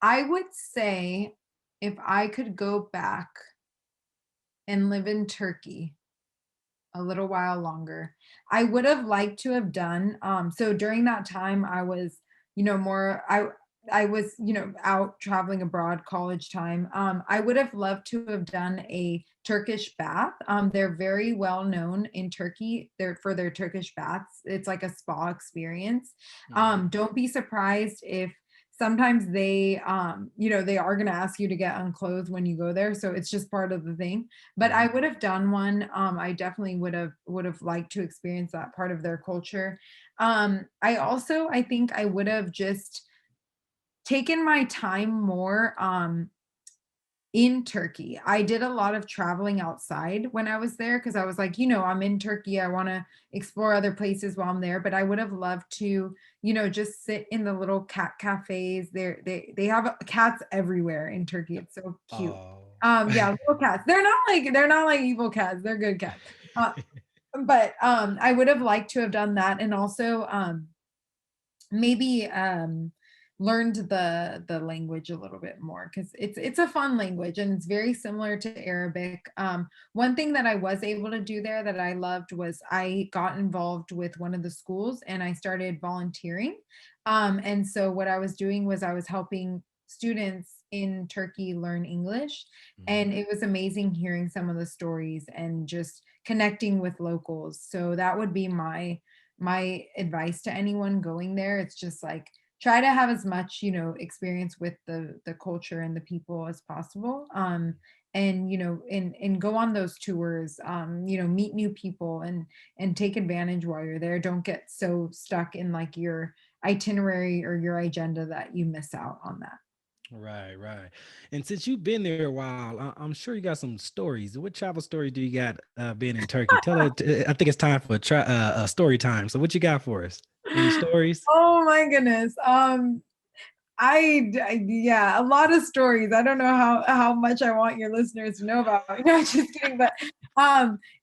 I would say if I could go back and live in Turkey a little while longer, I would have liked to have done, so during that time I was, more I was, out traveling abroad, college time. I would have loved to have done a Turkish bath. They're very well known in Turkey. They're for their Turkish baths. It's like a spa experience. Mhm. Don't be surprised if sometimes they are going to ask you to get unclothed when you go there. So it's just part of the thing, but I Mhm. would have done one. I definitely would have liked to experience that part of their culture. I think I would have just taken my time more in Turkey. I did a lot of traveling outside when I was there because I was like, I'm in Turkey. I want to explore other places while I'm there. But I would have loved to, just sit in the little cat cafes. They have cats everywhere in Turkey. It's so cute. Oh. Yeah, little cats. They're not like evil cats. They're good cats. But I would have liked to have done that, and also maybe learned the language a little bit more, because it's a fun language and it's very similar to Arabic. One thing that I was able to do there that I loved was I got involved with one of the schools and I started volunteering. And so what I was doing was I was helping students in Turkey learn English, Mhm. and it was amazing hearing some of the stories and just connecting with locals. So that would be my advice to anyone going there. It's just like try to have as much, experience with the culture and the people as possible. And and go on those tours, meet new people and take advantage while you're there. Don't get so stuck in like your itinerary or your agenda that you miss out on that. Right. And since you've been there a while, I'm sure you got some stories. What travel story do you got being in Turkey? Tell it. I think it's time for a story time. So what you got for us? Any stories? Oh my goodness. Yeah, a lot of stories. I don't know how much I want your listeners to know about. No, just kidding. But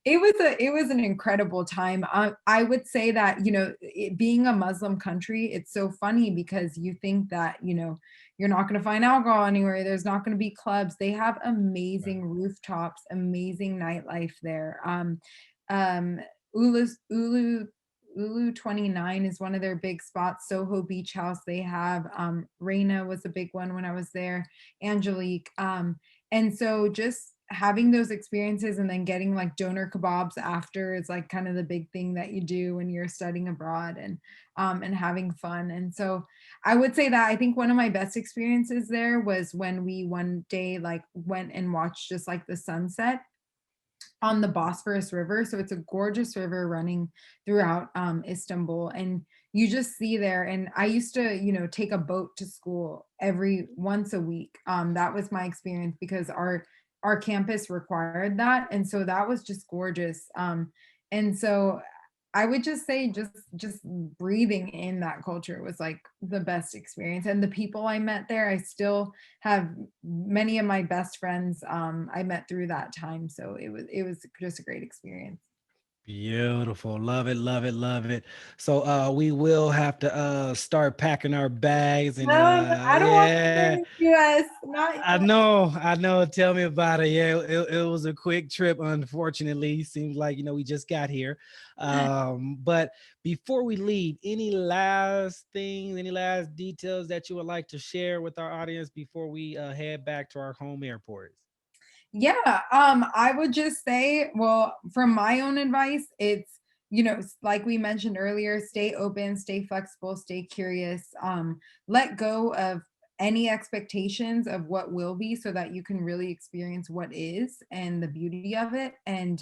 it was an incredible time. I would say that being a Muslim country, it's so funny because you think that you're not going to find alcohol anywhere. There's not going to be clubs. They have amazing Right. rooftops, amazing nightlife there. Um, Ulu 29 is one of their big spots. Soho Beach House, they have Reina was a big one when I was there, Angelique. And so just having those experiences and then getting like doner kebabs after is like kind of the big thing that you do when you're studying abroad and having fun. And so I would say that I think one of my best experiences there was when we one day like went and watched just like the sunset on the Bosphorus River. So it's a gorgeous river running throughout Istanbul. And you just see there. And I used to, take a boat to school every once a week. That was my experience because our campus required that. And so that was just gorgeous. And so I would just say just breathing in that culture was like the best experience. And the people I met there, I still have many of my best friends I met through that time. So it was just a great experience. Beautiful. Love it, love it, love it. So we will have to start packing our bags and No, I don't want to stay yeah. in the US. Not I yet. know, I know. Tell me about it. Yeah, it was a quick trip, unfortunately. Seems like, we just got here. But before we leave, any last things, any last details that you would like to share with our audience before we head back to our home airports? Yeah, I would just say, well, from my own advice, it's, like we mentioned earlier, stay open, stay flexible, stay curious, let go of any expectations of what will be so that you can really experience what is and the beauty of it. And,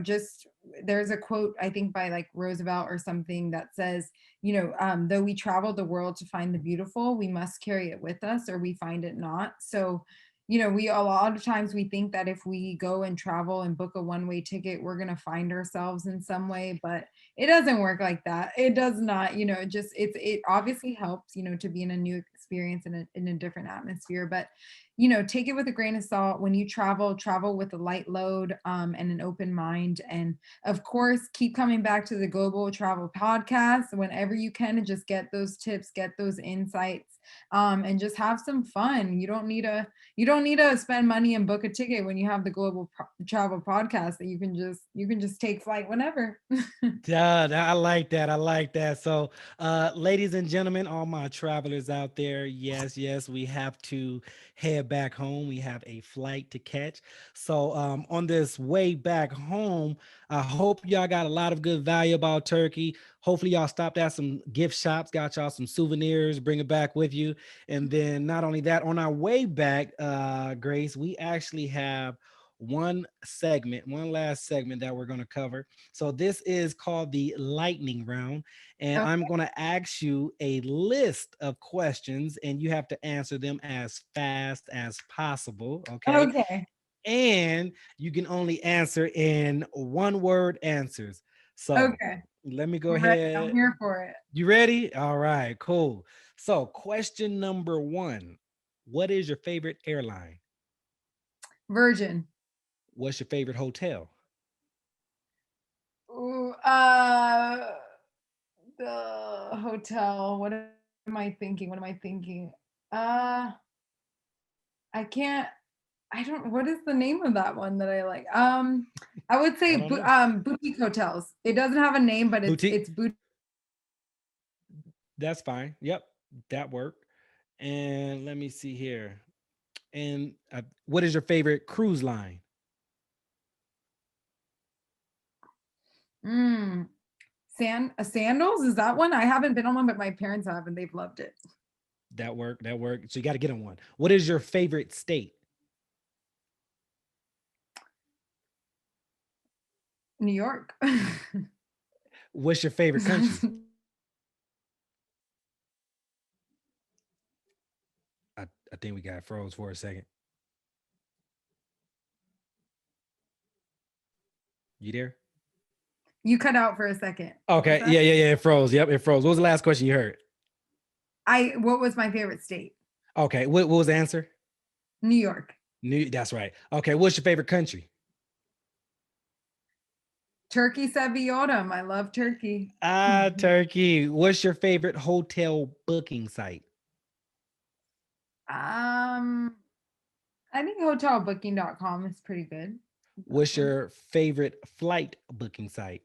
just there's a quote, I think by like Roosevelt or something that says, though we travel the world to find the beautiful, we must carry it with us or we find it not. So, we a lot of times we think that if we go and travel and book a one-way ticket, we're going to find ourselves in some way, but it doesn't work like that. It does not, it obviously helps, to be in a new experience in a different atmosphere, but take it with a grain of salt. When you travel with a light load and an open mind. And of course, keep coming back to the Global Travel Podcast whenever you can and just get those tips, get those insights, and just have some fun. You don't need to spend money and book a ticket when you have the Travel Podcast that you can just take flight whenever. Yeah, I like that. I like that. So, ladies and gentlemen, all my travelers out there, yes, yes, we have to head back home. We have a flight to catch. So, on this way back home, I hope y'all got a lot of good value about Turkey. Hopefully, y'all stopped at some gift shops, got y'all some souvenirs, bring it back with you. And then, not only that, on our way back, Grace, we actually have one last segment that we're going to cover. So this is called the lightning round. And I'm Okay. going to ask you a list of questions and you have to answer them as fast as possible. Okay. Okay. And you can only answer in one word answers. So Okay. let me go I'm ready. I'm ahead. here for it. You ready? All right, cool. So, question number one. What is your favorite airline? Virgin. What's your favorite hotel? Ooh, the hotel. What am I thinking? What am I thinking? Uh, I can't. I don't. What is the name of that one that I like? I would I say don't know. boutique hotels. It doesn't have a name, but it's Boutique? it's boutique. That's fine. Yep, that worked. And let me see here. And what is your favorite cruise line? Mm, sandals is that one? I haven't been on one, but my parents have, and they've loved it. That worked. That worked. So you got to get on one. What is your favorite state? New York. What's your favorite country? I think we got froze for a second. You there? You cut out for a second. Okay. Yeah. It froze. Yep. It froze. What was the last question you heard? What was my favorite state? Okay. What was the answer? New York. That's right. Okay. What's your favorite country? Turkey Saviotum. I love Turkey. Turkey. What's your favorite hotel booking site? I think hotelbooking.com is pretty good. What's your favorite flight booking site?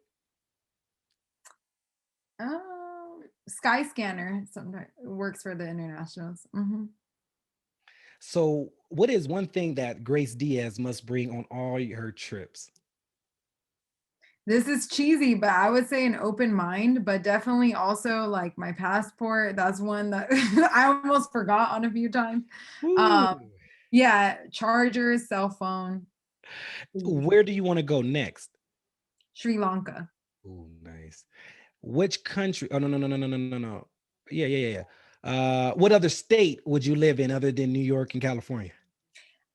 Skyscanner sometimes works for the internationals. So, what is one thing that Grace Diaz must bring on all her trips? This is cheesy, but I would say an open mind, but definitely also like my passport. That's one that I almost forgot on a few times. Yeah, chargers, cell phone. Where do you want to go next? Sri Lanka. Oh, nice. Which country? Oh, no. Yeah. What other state would you live in other than New York and California?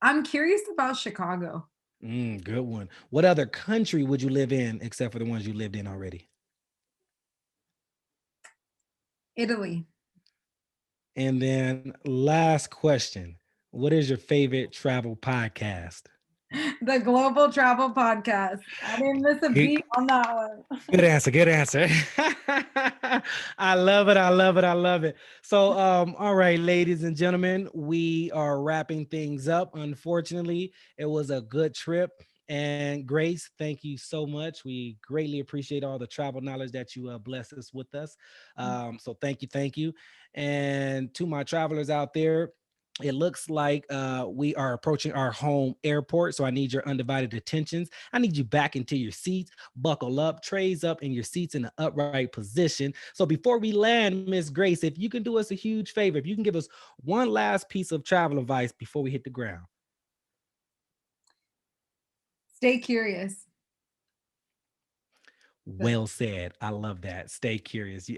I'm curious about Chicago. Good one. What other country would you live in except for the ones you lived in already? Italy. And then last question. What is your favorite travel podcast? The Global Travel Podcast. I didn't miss a beat on that one. Good answer. I love it. So, all right, ladies and gentlemen, we are wrapping things up. Unfortunately, it was a good trip. And Grace, thank you so much. We greatly appreciate all the travel knowledge that you blessed us with us. So thank you. And to my travelers out there, it looks like we are approaching our home airport. So I need your undivided attentions. I need you back into your seats, buckle up, trays up in your seats in the upright position. So before we land, Miss Grace, if you can do us a huge favor, if you can give us one last piece of travel advice before we hit the ground. Stay curious. Well said. I love that. Stay curious.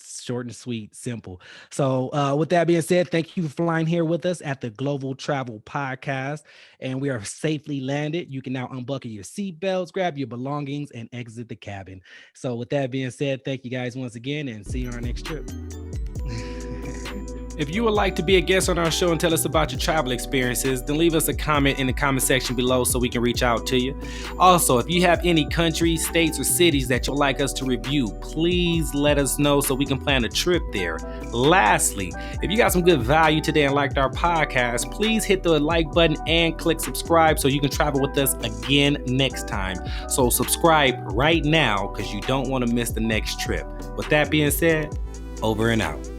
Short and sweet, simple. So with that being said, thank you for flying here with us at the Global Travel Podcast. And we are safely landed. You can now unbuckle your seatbelts, grab your belongings, and exit the cabin. So with that being said, thank you guys once again, and see you on our next trip. If you would like to be a guest on our show and tell us about your travel experiences, then leave us a comment in the comment section below so we can reach out to you. Also, if you have any countries, states, or cities that you'd like us to review, please let us know so we can plan a trip there. Lastly, if you got some good value today and liked our podcast, please hit the like button and click subscribe so you can travel with us again next time. So subscribe right now because you don't want to miss the next trip. With that being said, over and out.